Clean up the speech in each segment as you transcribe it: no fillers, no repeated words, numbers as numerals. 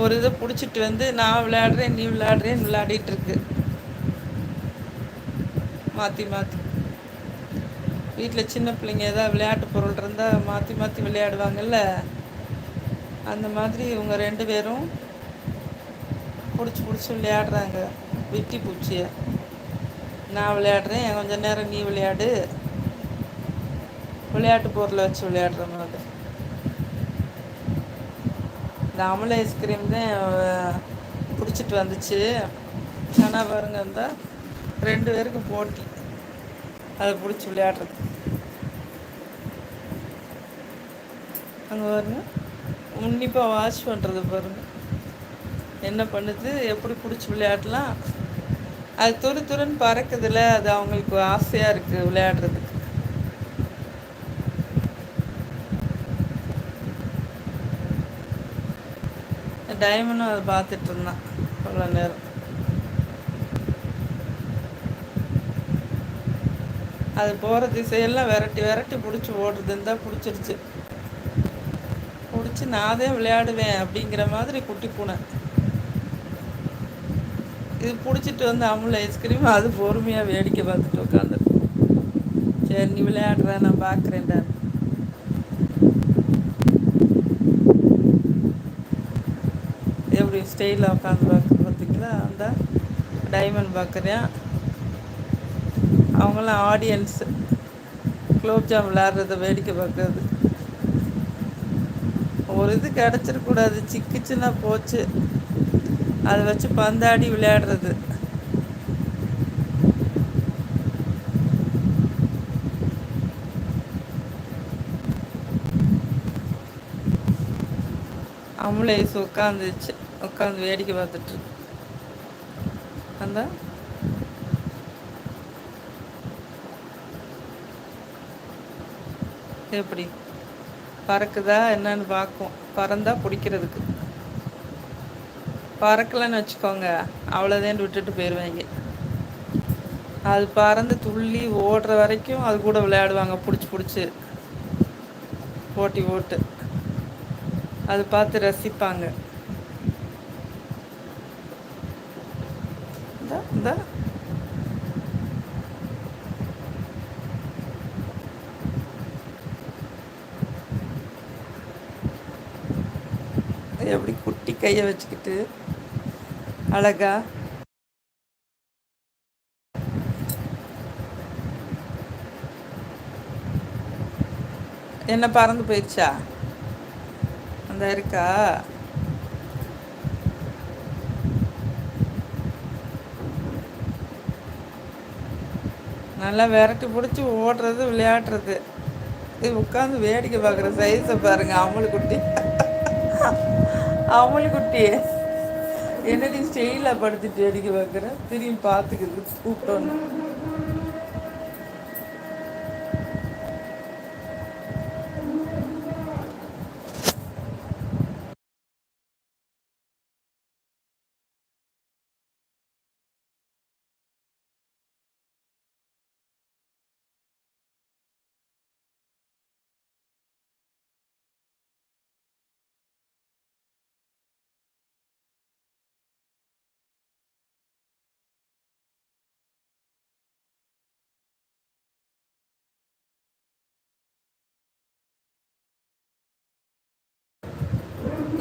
ஒரு இதை பிடிச்சிட்டு வந்து நான் விளையாடுறேன் நீ விளையாடுறேன்னு விளையாடிட்டு இருக்கு. மாற்றி மாற்றி வீட்டில் சின்ன பிள்ளைங்க ஏதாவது விளையாட்டு பொருள் இருந்தால் மாற்றி மாற்றி விளையாடுவாங்கல்ல, அந்த மாதிரி இவங்க ரெண்டு பேரும் பிடிச்சி பிடிச்சி விளையாடுறாங்க விட்டி பூச்சியை. நான் விளையாடுறேன், கொஞ்ச நேரம் நீ விளையாடு, விளையாட்டு பொருளை வச்சு விளையாடுற மாதிரி. இந்த அமுல் ஐஸ்கிரீம் தான் பிடிச்சிட்டு வந்துச்சு. ஆனால் பாருங்க இருந்தால் ரெண்டு பேருக்கும் போட்டி அதை பிடிச்சி விளையாடுறது. அங்கே பாருங்க உன்னிப்பாக வாட்ச் பண்ணுறது பாருங்க என்ன பண்ணுது, எப்படி பிடிச்சி விளையாடலாம். அது துரு துருன்னு பறக்குதுல, அது அவங்களுக்கு ஆசையாக இருக்குது விளையாடுறதுக்கு. டைமண்டும் அதை பார்த்துட்டு இருந்தான் அவ்வளோ நேரம். அது போகிற திசையெல்லாம் விரட்டி விரட்டி பிடிச்சி ஓடுறதுன்னு தான் பிடிச்சிருச்சு. பிடிச்சி நான் தான் விளையாடுவேன் அப்படிங்கிற மாதிரி குட்டி பூனை. இது பிடிச்சிட்டு வந்து அமுல் ஐஸ்கிரீம் அது பொறுமையாக வேடிக்கை பார்த்துட்டு உட்காந்து. சரி நீ விளையாடுற, நான் பார்க்குறேன்டா. எப்படி ஸ்டைலில் உட்காந்து பார்க்குறது பார்த்தீங்களா? அந்த டைமண்ட் பார்க்குறேன். அவங்களாம் ஆடியன்ஸு குலோப்ஜாம் விளையாடுறத வேடிக்கை பார்க்குறது. ஒரு இது கிடச்சிடக்கூடாது, சிக்கிச்சுன்னா போச்சு. அதை வச்சு பந்தாடி விளையாடுறது. அமுல் ஐஸ் உட்காந்துச்சு, உட்காந்து வேடிக்கை பார்த்துட்டு அந்த எப்படி பறக்குதா என்னன்னு பார்க்கும். பறந்தா பிடிக்கிறதுக்கு, பறக்கலைன்னு வச்சுக்கோங்க அவ்வளோதேன்னு விட்டுட்டு போயிடுவாங்க. அது பறந்து துள்ளி ஓடுற வரைக்கும் அது கூட விளையாடுவாங்க பிடிச்சி பிடிச்சி போட்டி ஓட்டு. அது பார்த்து ரசிப்பாங்க. இந்த எப்படி குட்டி கையை வச்சுக்கிட்டு அழகா என்ன பறந்து போயிடுச்சா? அந்த இருக்கா நல்லா விரட்டி பிடிச்சி ஓடுறது விளையாடுறது. இது உட்காந்து வேடிக்கை பார்க்குற சைஸை பாருங்க. அமுல் குட்டி அமுல் குட்டி என்னடி ஸ்டெயிலாக படுத்துட்டு வேடிக்கை பார்க்குற, திரும்பி பார்த்துக்குது கூப்பிட்டோன்னு.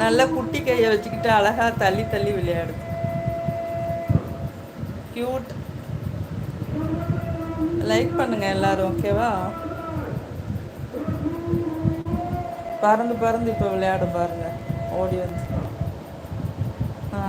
நல்லா குட்டி கையை வச்சுக்கிட்டு அழகா தள்ளி தள்ளி விளையாடுது. கியூட். லைக் பண்ணுங்க எல்லாரும், ஓகேவா? பறந்து பறந்து இப்போ விளையாட பாருங்க, ஓடி வந்து. ஆ